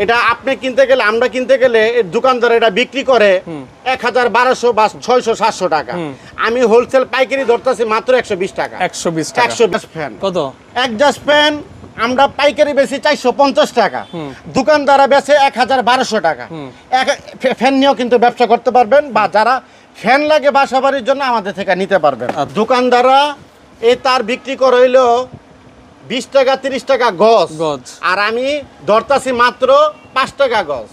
এটা আপনি কিনতে গেলে, আমরা কিনতে গেলে দোকানদার এটা বিক্রি করে ১,১২০০ বা ৬০০-৭০০ টাকা। আমি হোলসেল পাইকারি ধরতেছি মাত্র ১২০ টাকা। ১২০ টাকা। ১২০ ফ্যান কত? একজাস্ট ফ্যান আমরা পাইকারি বেশি ৪৫০ টাকা, দোকানদারা বেচে ১,১২০০ টাকা। ফ্যান নিয়েও কিন্তু ব্যবসা করতে পারবেন, বা যারা ফ্যান লাগে বাসা বাড়ির জন্য আমাদের থেকে নিতে পারবেন। দোকানদাররা এই তার বিক্রি করে হইলো ২০ টাকা ৩০ টাকা গজ, আর আমি ধরতাছি মাত্র ৫ টাকা গজ,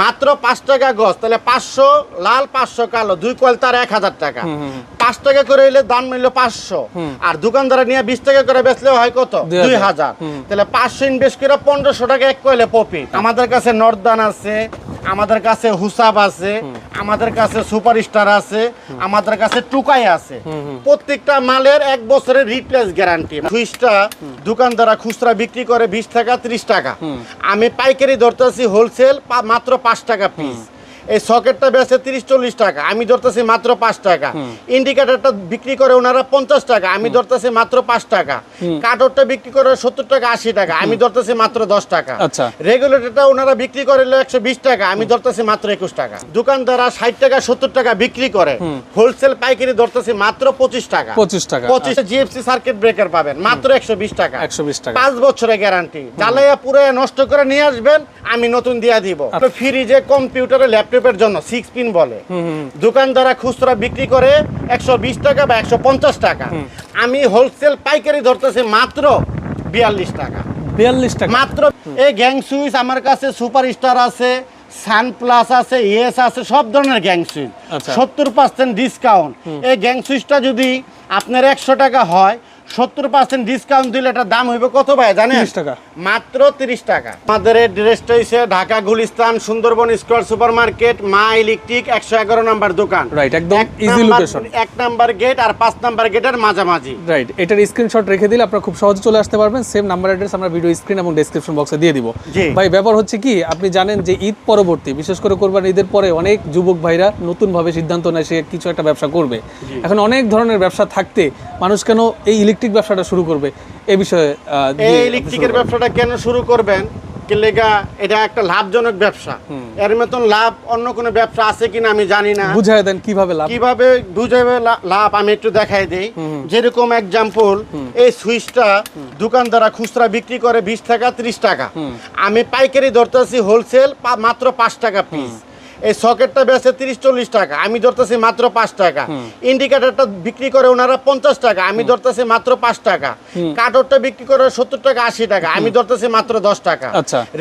মাত্র ৫ টাকা গজ। তাহলে ৫০০ লাল ৫০০ কালো, ২ কয়েল তার ১,০০০ টাকা। ৫ টাকা করে হইলে দাম মিললো ৫০০, আর দোকানদারা নিয়ে ২০ টাকা করে বেচলে হয় কত? ২,০০০। তাহলে ৫০০ ইনভেস্ট করে ১৫০০ টাকা এক কয়েলে প্রফিট। আমাদের কাছে নর্দান আছে, আমাদের কাছে হুসাব আছে, আমাদের কাছে সুপারস্টার আছে, আমাদের কাছে টুকাই আছে। প্রত্যেকটা মালের ১ বছরের রিপ্লেস গ্যারান্টি। সুইচটা দোকানদারা খুচরা বিক্রি করে ২০ টাকা ৩০ টাকা, আমি পাইকারি ধরতেছি হোলসেল মাত্র ৫ টাকা পিস। এই সকেটটা বেচে ৩০-৪০ টাকা, আমি ধরতেছি মাত্র 5 টাকা। ইন্ডিকেটরটা বিক্রি করে ওনারা 50 টাকা, আমি ধরতেছি মাত্র 5 টাকা। কাটরটা বিক্রি করে 70 টাকা 80 টাকা, আমি ধরতেছি মাত্র 10 টাকা। রেগুলেটরটা ওনারা বিক্রি করে 120 টাকা, আমি ধরতেছি মাত্র 21 টাকা। দোকানদাররা 60 টাকা 70 টাকা বিক্রি করে, হোলসেল পাইকারি ধরতেছি মাত্র 25 টাকা। 25 জিএফসি সার্কিট ব্রেকার পাবেন মাত্র 120 টাকা। 5 বছরের গ্যারান্টি। জ্বালাইয়া পুরো নষ্ট করে নিয়ে আসবেন, আমি নতুন দিয়া দিব। ফ্রিজে, কম্পিউটারে, ল্যাপটপের জন্য 6 পিন বলে, দোকানদাররা খুচরা বিক্রি করে 120 টাকা বা 150 টাকা, আমি হোলসেল পাইকারি ধরতেছি মাত্র 42 টাকা। 42 টাকা মাত্র। এই গ্যাং সুইচ আমার কাছে সুপারস্টার আছে, সানপ্লাস আছে, ইয়েস আছে, সব ধরনের গ্যাং সুইচ 70% ডিসকাউন্ট। এই গ্যাং সুইচটা যদি আপনার 100 টাকা হয়, 70% ডিসকাউন্ট দিলে এটার দাম হইবে কত ভাই জানেন? 30 টাকা। মাত্র 30 টাকা। আমাদের এড্রেসটা হইছে Dhaka Gulistan Sundarban square super market, মা ইলেকট্রিক 111 নম্বর দোকান। রাইট, একদম ইজি লোকেশন। 1 নাম্বার গেট আর 5 নাম্বার গেটের মাঝামাঝি। রাইট, এটার স্ক্রিনশট রেখে দিলে আপনারা খুব সহজে চলে আসতে পারবেন। সেম নাম্বার অ্যাড্রেস আমরা ভিডিও স্ক্রিন এবং ডেসক্রিপশন বক্সে দিয়ে দিব। ভাই ব্যাপার হচ্ছে কি, আপনি জানেন যে ঈদ পরবর্তী, বিশেষ করে কোরবানি ঈদের পরে অনেক যুবক ভাইরা নতুন ভাবে সিদ্ধান্ত নেয় সে কিছু একটা ব্যবসা করবে। এখন অনেক ধরনের ব্যবসা থাকতে মানুষ কেন এই ইলেকট্রিক ব্যবসাটা শুরু করবে, এই বিষয়ে এই ইলেকট্রিকের ব্যবসাটা কেন শুরু করবেন? এটা একটা লাভজনক ব্যবসা। এর মতন লাভ অন্য কোনো ব্যবসা আছে কিনা আমি জানি না। বুঝাই দেন কিভাবে লাভ, কিভাবে বুঝাবে লাভ আমি একটু দেখাই দেই। যেরকম এক্সাম্পল, এই সুইচটা দোকানদারা খুচরা বিক্রি করে 20 টাকা 30 টাকা, আমি পাইকারি ধরতেছি হোলসেল মাত্র 5 টাকা পিস। এই সকেটটা বেচে 30-40 টাকা, আমি ধরতেছি মাত্র 5 টাকা। ইন্ডিকেটরটা বিক্রি করে ওনারা 50 টাকা, আমি ধরতেছি মাত্র 5 টাকা। কাটরটা বিক্রি করে 70 টাকা 80 টাকা, আমি ধরতেছি মাত্র 10 টাকা।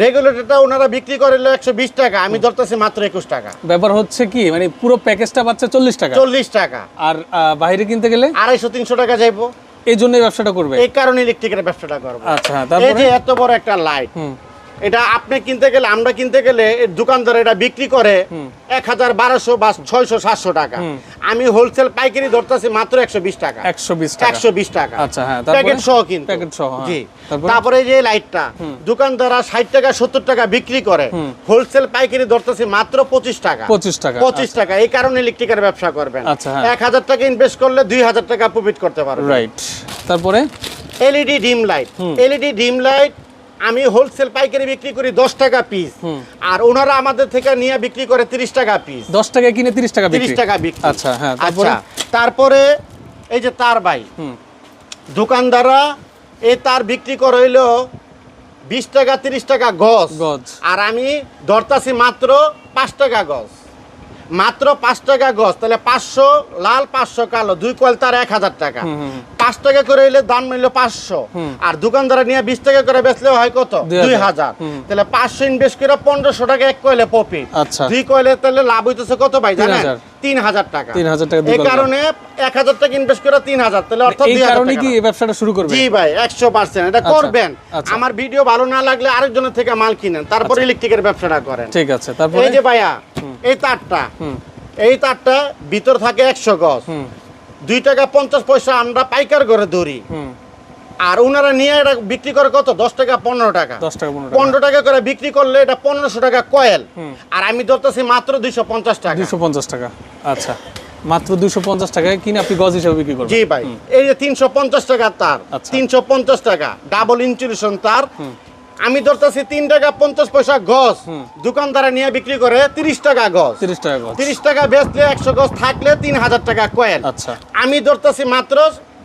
রেগুলেটরটা ওনারা বিক্রি করে 120 টাকা, আমি ধরতেছি মাত্র 21 টাকা। ব্যাপার হচ্ছে কি, মানে পুরো প্যাকেজটা পাচ্ছে 40 টাকা। 40 টাকা। আর বাইরে কিনতে গেলে 250-300 টাকা যাইবো। এই জন্যই ব্যবসাটা করবে, এই কারণে ইলেকট্রিকের ব্যবসাটা করবে। আচ্ছা, এই যে এত বড় একটা লাইট, এটা আপনি কিনতে গেলে, আমরা কিনতে গেলে দোকানদার এটা বিক্রি করে 1,1200 বা 600-700 টাকা, আমি হোলসেল পাইকারি ধরতেছি মাত্র 120 টাকা। 120 টাকা। আচ্ছা, হ্যাঁ, প্যাকেট সহ কিন্তু। প্যাকেট সহ, জি। তারপরে এই যে লাইটটা দোকানদাররা 60 টাকা 70 টাকা বিক্রি করে, হোলসেল পাইকারি ধরতেছি মাত্র 25 টাকা। 25 টাকা। এই কারণে ইলেকট্রিকের ব্যবসা করবেন। 1000 টাকা ইনভেস্ট করলে 2000 টাকা প্রফিট করতে পারবেন। রাইট। তারপরে LED dim light. LED dim light আমি হোলসেল পাইকারি বিক্রি করি 10 টাকা পিস, আর ওনারা আমাদের থেকে নিয়ে বিক্রি করে 30 টাকা পিস। 10 টাকা কিনে 30 টাকা বিক্রি। 30 টাকা বিক্রি। আচ্ছা, হ্যাঁ। তারপরে এই যে তার ভাই, দোকানদাররা এই তার বিক্রি করে হইলো 20 টাকা 30 টাকা গজ, আর আমি ধরতাছি মাত্র 5 টাকা গজ, মাত্র 5 টাকা গজ। তাহলে 500 লাল 500 কালো, 2 কয়েল তার 1000 টাকা। 5 টাকা করে হইলে দাম মিললো 500, আর দোকানদারা নিয়ে 20 টাকা করে বেচলে হয় কত? 2000। তাহলে 500 ইনভেস্ট করে 1500 টাকা এক কয়েলে প্রফিট। 2 কয়েলে তাহলে লাভ হইতেছে কত ভাই জানেন? 3000 টাকা। 3000 টাকা। এই কারণে 1000 টাকা ইনভেস্ট করে 3000, তাহলে অর্থাৎ 2000 টাকা। এই কারণে কি এই ব্যবসাটা শুরু করবে? জি ভাই, 100% এটা করবেন। আমার ভিডিও ভালো না লাগলে আরেকজনের থেকে মাল কিনেন, তারপর ইলেকট্রিকের ব্যবসাটা করেন। ঠিক আছে। তারপর এই যে ভাইয়া, এই তারটা ভিতর থাকে 100 গজ, 2 টাকা 50 পয়সা আমরা পাইকার করে ধরি, আর ওনারা নিয়ে এটা বিক্রি করে কত? 10 টাকা 15 টাকা। 15 টাকা করে বিক্রি করলে এটা 1500 টাকা কয়েল, আর আমি ধরতেছি মাত্র 250 টাকা। 250 টাকা। আচ্ছা, মাত্র 250 টাকায় কিনে আপনি গজ হিসেবে বিক্রি করবেন। জি ভাই। এই যে 350 টাকা তার, 350 টাকা ডাবল ইনসুলেশন তার, আমি ধরতেছি 3 টাকা 50 পয়সা গজ, দোকানদারে নিয়ে বিক্রি করে 30 টাকা গজ। 30 টাকা গজ। 30 টাকা বেচলে 100 গজ থাকলে 3000 টাকা কয়েল। আচ্ছা, আমি ধরতেছি মাত্র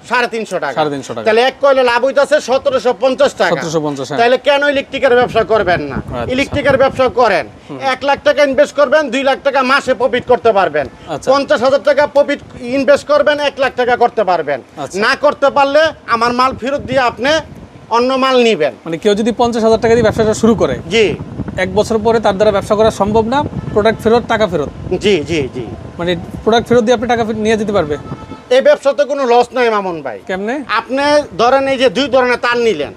350 টাকা। 350 টাকা। তাহলে এক কয়েলে লাভ হইতাছে 1750 টাকা। 1750, হ্যাঁ। তাহলে কেন ইলেকট্রিকের ব্যবসা করবেন না? আচ্ছা। ইলেকট্রিকের ব্যবসা করেন, 1 লাখ টাকা ইনভেস্ট করবেন, 2 লাখ টাকা মাসে প্রফিট করতে পারবেন। আচ্ছা। 50,000 টাকা প্রফিট ইনভেস্ট করবেন, 1 লাখ টাকা করতে পারবেন। আচ্ছা। না করতে পারলে আমার মাল ফেরত দিয়ে আপনি অন্য মাল নিবেন। মানে কেউ যদি 50,000 টাকা দিয়ে ব্যবসাটা শুরু করে, জি 1 বছর পরে তার দ্বারা ব্যবসা করা সম্ভব না, প্রোডাক্ট ফেরত, টাকা ফেরত। জি জি জি। মানে প্রোডাক্ট ফেরত দিয়ে আপনি টাকা নিয়ে যেতে পারবে। এই ব্যবসাতে কোনো লস নাই মামুন ভাই। কেমনে? আপনি ধরেন এই যে 2 ধরনের তার নিলেন,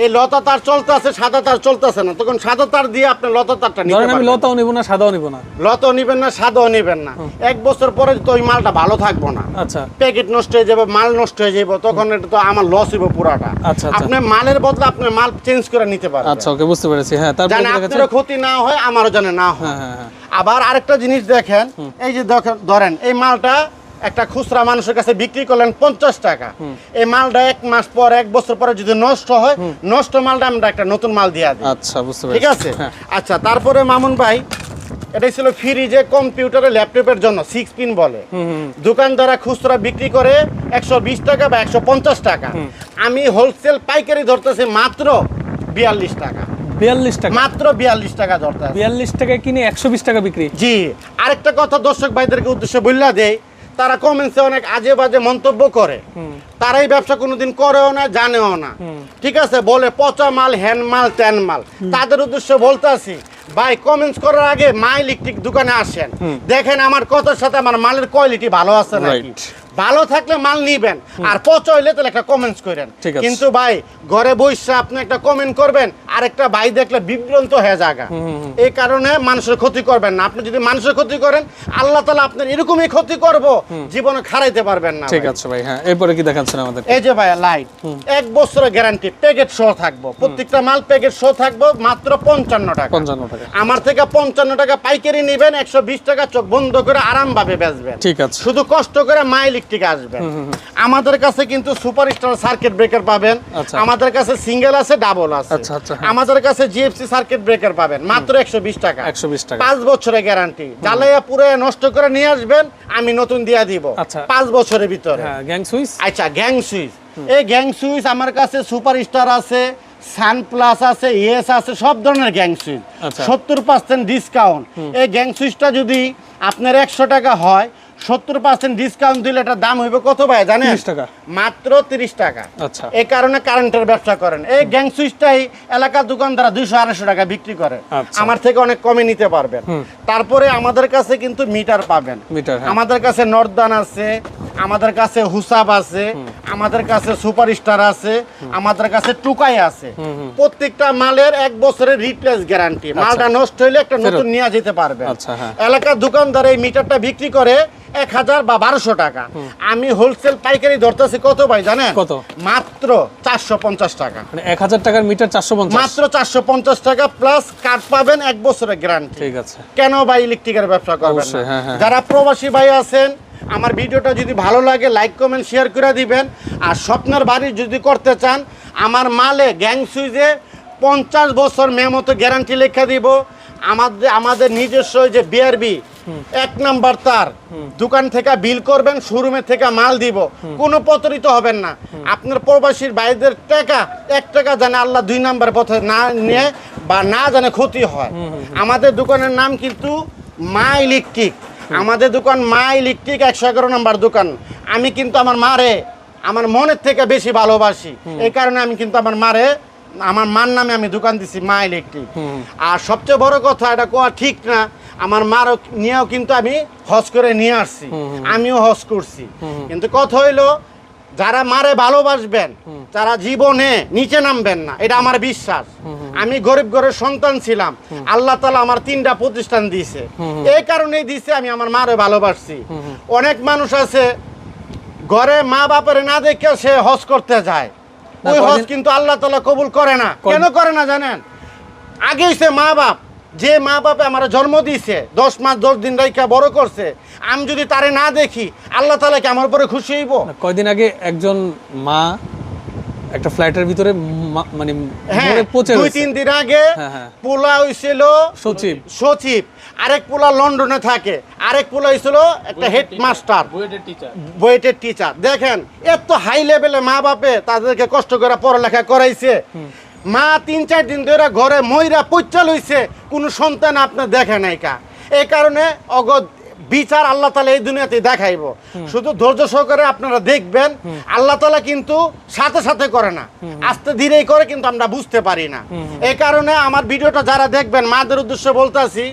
এই লতা তার চলতেছে, সাদা তার চলতেছে না, তখন সাদা তার দিয়ে আপনি লতা তারটা নিতে ধরেন আমি পারবেন। লতাও নিব না, সাদাও নিব না। লতাও নিবেন না, সাদাও নিবেন না, 1 বছর পরে তো ওই মালটা ভালো থাকবো না, আচ্ছা প্যাকেট নষ্ট হয়ে যাবে, মাল নষ্ট হয়ে যাবে, তখন এটা তো আমার লস হইব পুরাটা। আচ্ছা, আচ্ছা। আপনি মালের বদলে আপনি মাল চেঞ্জ করে নিতে পারবেন। আচ্ছা, ওকে, বুঝতে পেরেছি। হ্যাঁ, তারপরে জানে কি দেখাচ্ছে? আপনারও ক্ষতি না হয়, আমারও জানে না হয়। হ্যাঁ, হ্যাঁ, হ্যাঁ। আবার আরেকটা জিনিস দেখেন, এই যে ধরেন এই মালটা একটা খুচরা মানুষের কাছে বিক্রি করলেন 50 টাকা, এই মালটা 1 মাস পর 1 বছর পরে যদি নষ্ট হয়, নষ্ট মালটা আমরা একটা নতুন মাল দিয়ে দিই। আচ্ছা, বুঝতে পেরেছি। ঠিক আছে। হ্যাঁ। আচ্ছা, তারপরে মামুন ভাই, এটাই ছিল ফ্রিজে, কম্পিউটারে, ল্যাপটপের জন্য 6 পিন বলে। দোকানদারা খুচরা বিক্রি করে 120 টাকা বা 150 টাকা, আমি হোলসেল পাইকারি ধরতেছি মাত্র 42 টাকা। 42 টাকা? মাত্র 42 টাকা ধরতেছি। 42 টাকায় কিনে 120 টাকা বিক্রি। জি। আরেকটা কথা দর্শক ভাইদেরকে উদ্দেশ্যে বললা দেই, তারা কমেন্টসে অনেক আজে বাজে মন্তব্য করে, তারা এই ব্যবসা কোনোদিন করেও না, জানেও না। ঠিক আছে, বলে পচা মাল, হ্যান্ড মাল, ত্যান মাল। তাদের উদ্দেশ্যে বলতেছি, ভাই কমেন্টস করার আগে মা ইলেকট্রিক দোকানে আসেন, দেখেন আমার কথার সাথে আমার মালের কোয়ালিটি ভালো আছে নাকি। Right. ভালো থাকলে মাল নিবেন, আর পচা হইলে তাহলে একটা কমেন্টস করেন। ঠিক আছে। কিন্তু ভাই ঘরে বসে আপনি একটা কমেন্ট করবেন, আরেকটা ভাই দেখলে বিভ্রান্ত হয়ে যাবে। এই কারণে মানুষের ক্ষতি করবেন না। আপনি যদি মানুষের ক্ষতি করেন, আল্লাহ তাআলা আপনার এরকমই ক্ষতি করব, জীবনে খারাইতে পারবেন না। ঠিক ভাই। আছে ভাই। হ্যাঁ, এরপরে কি দেখাচ্ছেন আমাদের? এই যে ভাই লাইট, 1 বছরের গ্যারান্টি, প্যাকেট সহ থাকবো, প্রত্যেকটা মাল প্যাকেট সহ থাকবো, মাত্র 55 টাকা। 55 টাকা। আমার থেকে 55 টাকা পাইকারি নেবেন, 120 টাকা চোখ বন্ধ করে আরামভাবে বেচবেন। ঠিক আছে। শুধু কষ্ট করে মা ইলেকট্রিক আসবেন। আমাদের কাছে কিন্তু সুপারস্টার সার্কিট ব্রেকার পাবেন, আচ্ছা। আমাদের কাছে সিঙ্গেল আছে, ডাবল আছে। আচ্ছা, আচ্ছা, হ্যাঁ। আমাদের কাছে জিএফসি সার্কিট ব্রেকার পাবেন মাত্র 120 টাকা। 120 টাকা। 5 বছরের গ্যারান্টি, জ্বালাইয়া পুরো নষ্ট করে নিয়ে আসবেন, আমি নতুন দিয়া দিব। আচ্ছা। 5 বছরের ভিতরে। হ্যাঁ, গ্যাং সুইচ। আচ্ছা, গ্যাং সুইচ, এই গ্যাং সুইচ আমার কাছে সুপারস্টার আছে, সান প্লাস আছে, ইয়েস আছে, সব ধরনের গ্যাং সুইচ। আচ্ছা। 70% ডিসকাউন্ট। এই গ্যাং সুইচটা যদি আপনার 100 টাকা হয়, 70% ডিসকাউন্ট দিলে এটার দাম হইবে কত ভাই জানেন? 30 টাকা। মাত্র 30 টাকা। আচ্ছা। এই কারণে কারেন্টের ব্যবসা করেন। এই গ্যাং সুইচটাই এলাকার দোকানদারা 200-250 টাকা বিক্রি করে, আচ্ছা। আমার থেকে অনেক কমে নিতে পারবেন। তারপরে আমাদের কাছে কিন্তু মিটার পাবেন। মিটার, হ্যাঁ। আমাদের কাছে নর্দান আছে, আমাদের কাছে হুসাব আছে, আমাদের কাছে সুপারস্টার আছে, আমাদের কাছে টুকাই আছে। প্রত্যেকটা মালের 1 বছরের রিপ্লেস গ্যারান্টি। মালটা নষ্ট হইলে একটা নতুন নিয়ে যেতে পারবে। আচ্ছা, হ্যাঁ। এলাকার দোকানদার এই মিটারটা বিক্রি করে 1000 বা 1200 টাকা। আমি হোলসেল পাইকারি ধরতেছি কত ভাই জানেন? কত? মাত্র 450 টাকা। মানে 1000 টাকার মিটার 450? মাত্র 450 টাকা প্লাস কার্ড পাবেন, 1 বছরের গ্যারান্টি। ঠিক আছে। কেন ভাই ইলেকট্রিকের ব্যবসা করবেন না? অবশ্যই, হ্যাঁ, হ্যাঁ। যারা প্রবাসী ভাই আছেন, আমার ভিডিওটা যদি ভালো লাগে লাইক কমেন্ট শেয়ার করে দিবেন। আর স্বপ্নের বাড়ি যদি করতে চান, আমার মালে গ্যাং সুইচে 50 বছর মেমোতে গ্যারান্টি লেখা দিব। আমাদের নিজস্ব যে বিআরবি 1 নাম্বার তার, দোকান থেকে বিল করবেন, শোরুমে থেকে মাল দিব, কোনো প্রতারিত হবেন না। আপনার প্রবাসীর ভাইদের টাকা 1 টাকা জানে আল্লাহ 2 নাম্বার পথে না নিয়ে বা না জানে ক্ষতি হয়। আমাদের দোকানের নাম কিন্তু মা ইলেকট্রিক। আমাদের দোকান মা ইলেকট্রিক 111 নাম্বার দোকান। আমি কিন্তু আমার মারে আমার মনের থেকে বেশি ভালোবাসি, এই কারণে আমি কিন্তু আমার মারে, আমার মার নামে আমি দোকান দিছি মা ইলেকট্রিক। আর সবচেয়ে বড় কথা, এটা কোয়া ঠিক না, আমার মারও নিয়েও কিন্তু আমি হজ করে নিয়ে আসছি, আমিও হজ করছি। কিন্তু কথা হইলো, যারা মারে ভালোবাসবেন, তারা জীবনে নিচে নামবেন না, এটা আমার বিশ্বাস। আমি গরিব ঘরের সন্তান ছিলাম, আল্লাহ তাআলা আমার 3টা প্রতিষ্ঠান দিয়েছে, এই কারণেই দিয়েছে আমি আমার মারে ভালোবাসছি। অনেক মানুষ আছে ঘরে মা বাপের না দেখে সে হজ করতে যায়, ওই হজ কিন্তু আল্লাহ তাআলা কবুল করে না। কেন করে না জানেন? আগেই সে মা বাপ, যে মা বাপে আমার জন্ম দিয়েছে, 10 মাস 10 দিন রাইখা বড় করছে, আমি যদি তারে না দেখি, আল্লাহ তাআলা কি আমার উপরে খুশি হইব? কয়দিন আগে একজন মা একটা ফ্ল্যাটের ভিতরে মানে হ্যাঁ মরে পচে 2-3 দিন আগে পোলা হইছিল সচিব, আরেক পোলা লন্ডনে থাকে, আরেক পোলা হইছিল একটা হেডমাস্টার বুয়েটের টিচার। দেখেন এত হাই লেভেলে মা বাপে তাদেরকে কষ্ট করে পড়ালেখা করাইছে, মা 3-4 দিন ধরে ঘরে মইরা পচ্চা লইছে, কোনো সন্তান আপনি দেখে নাই কা। এই কারণে অগদ বিচার আল্লাহ তাআলা এই দুনিয়াতে দেখাইব, শুধু ধৈর্য সহকারে আপনারা দেখবেন। আল্লাহ তাআলা কিন্তু সাথে সাথে করে না, আস্তে ধীরেই করে, কিন্তু আমরা বুঝতে পারি না। এই কারণে আমার ভিডিওটা যারা দেখবেন মাদের উদ্দেশ্যে বলতাছি,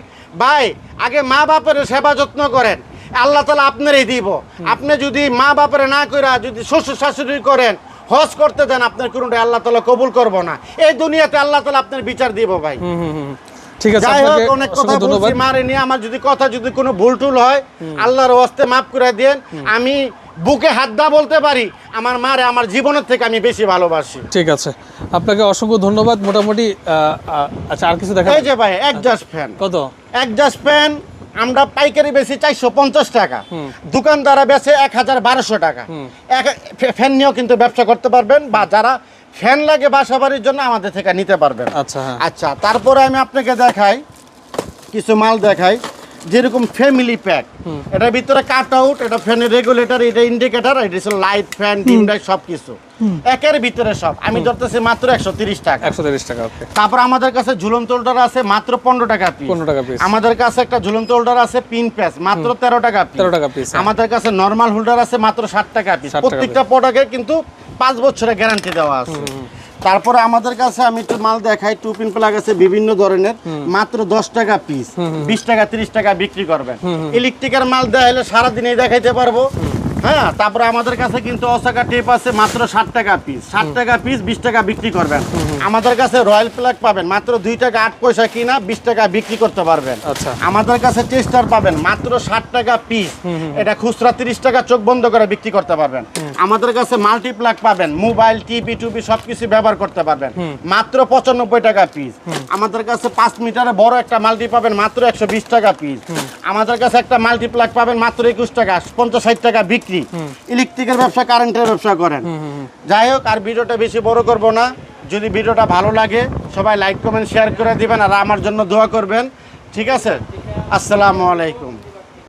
ভাই আগে মা বাপের সেবা যত্ন করেন, আল্লাহ তাআলা আপনারই দিব। আপনি যদি মা বাপের না কইরা যদি শ্বশুর শাশুড়ি করেন, হজ করতে দেন, আপনার কোনটা আল্লাহ তাআলা কবুল করব না। এই দুনিয়াতে আল্লাহ তাআলা আপনার বিচার দিব ভাই। ঠিক আছে, যাই হোক, অনেক কথা বলছি মারে নিয়ে, আমার যদি কথা যদি কোনো ভুল টুল হয় আল্লাহর ওয়াস্তে মাফ করে দেন। আমি বুকে হাত দা বলতে পারি আমার মারে আমার জীবনের থেকে আমি বেশি ভালোবাসি। ঠিক আছে, আপনাকে অসংখ্য ধন্যবাদ। মোটামুটি আচ্ছা, আর কিছু দেখা? এই যে ভাই একজাস্ট ফ্যান, কত? একজাস্ট ফ্যান আমরা পাইকারি বেশি 450 টাকা, দোকানদারা বেচে 1200 টাকা। ফ্যান নিয়েও কিন্তু ব্যবসা করতে পারবেন, বা যারা ফ্যান লাগে বাসা বাড়ির জন্য আমাদের থেকে নিতে পারবেন। আচ্ছা আচ্ছা, তারপরে আমি আপনাকে দেখাই কিছু মাল দেখাই, যেরকম ফ্যামিলি প্যাক, এটার ভিতরে কাট আউট, এটা ফ্যানের রেগুলেটর, এটা ইন্ডিকেটর, এটা হচ্ছে লাইট, ফ্যান, ডিম লাইট সবকিছু একের ভিতরে সব। আমি ধরতেছি মাত্র 130 টাকা। 130 টাকা। ওকে। তারপর আমাদের কাছে ঝুলন্ত হোল্ডার আছে মাত্র 15 টাকা পিস। 15 টাকা পিস। আমাদের কাছে একটা ঝুলন্ত হোল্ডার আছে পিন প্যাচ মাত্র 13 টাকা পিস। 13 টাকা পিস। আমাদের কাছে নরমাল হোল্ডার আছে মাত্র 60 টাকা পিস। প্রত্যেকটা প্রোডাক্টে কিন্তু 5 বছরের গ্যারান্টি দেওয়া আছে। তারপরে আমাদের কাছে আমি একটু মাল দেখাই, টু পিন প্লাগ আছে বিভিন্ন ধরনের, মাত্র 10 টাকা পিস, 20 টাকা 30 টাকা বিক্রি করবেন। ইলেকট্রিকের মাল দেওয়া হলে সারাদিনেই দেখাইতে পারবো। হ্যাঁ, তারপরে আমাদের কাছে কিন্তু অসাকা টেপ আছে মাত্র 60 টাকা পিস, 60 টাকা পিস 20 টাকা বিক্রি করবেন। আমাদের কাছে রয়্যাল প্লাগ পাবেন মাত্র 2 টাকা 8 পয়সা কিনা 20 টাকা বিক্রি করতে পারবেন। আচ্ছা। আমাদের কাছে টেস্টার পাবেন মাত্র 60 টাকা পিস, এটা খুচরা 30 টাকা চোখ বন্ধ করে বিক্রি করতে পারবেন। আমাদের কাছে মাল্টি প্লাগ পাবেন, মোবাইল টিভি টুবি সবকিছু ব্যবহার করতে পারবেন মাত্র 95 টাকা পিস। আমাদের কাছে 5 মিটারে বড় একটা মাল্টি পাবেন মাত্র 120 টাকা পিস। আমাদের কাছে একটা মাল্টি প্লাগ পাবেন মাত্র 21 টাকা, 50-60 টাকা বিক্রি। ইলেকট্রিকের ব্যবসা, কারেন্টের ব্যবসা করেন। যাই হোক, আর ভিডিওটা বেশি বড় করব না। যদি ভিডিওটা ভালো লাগে সবাই লাইক কমেন্ট শেয়ার করে দিবেন, আর আমার জন্য দোয়া করবেন। ঠিক আছে, আসসালামু আলাইকুম।